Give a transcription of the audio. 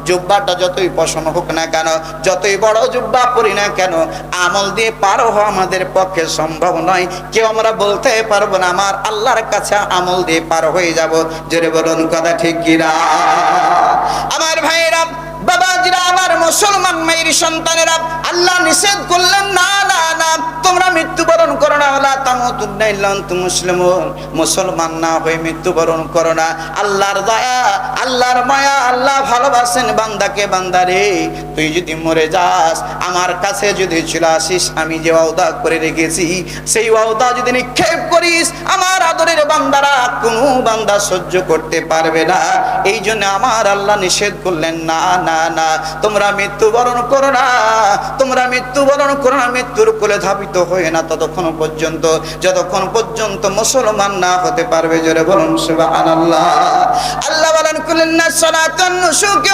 জুব্বাটা যতই পছন্দ হোক না কেন, যতই বড় জুব্বা পরি না কেন, আমল দিয়ে পার হওয়া আমাদের পক্ষে সম্ভব নয়। কেউ আমরা বলতে পারবো না আমার আল্লাহর কাছে আমল দিয়ে পার হয়ে যাব। জোরে বলুন কথা ঠিক কিনা? আমার ভাইরা, বাবাজিরা, আমার মুসলমান মেয়ের সন্তানেরা, আল্লাহ নিষেধ করলেন না না না, তোমরা মৃত্যুবরণ করো না। ওয়ালা তামুতুন্না ইল্লা আনতুম মুসলিমুন, মুসলমান না হয়ে মৃত্যুবরণ করো না। আল্লাহর দয়া, আল্লাহর মায়া, আল্লাহ ভালোবাসেন বান্দাকে। বান্দারে, তুই যদি মরে যাস, আমার কাছে যদি চলে আসিস, আমি যে ওয়াদা করে রেখেছি সেই ওয়াদা যদি নিক্ষেপ করিস, আমার আদরের বান্দারা, কোনো বান্দা সহ্য করতে পারবে না। এই জন্য আমার আল্লাহ নিষেধ করলেন না না না, তোমরা মৃত্যুবরণ করো না, তোমরা মৃত্যুবরণ করো না, মৃত্যুর কোলে ধাবিত হয়ে না ততক্ষণ পর্যন্ত, যতক্ষণ পর্যন্ত মুসলমান না হতে পারবে। জোরে বলুন সুবহানাল্লাহ। আল্লাহ বলেন কুল্লিন নাস সালাতুন নুসুক।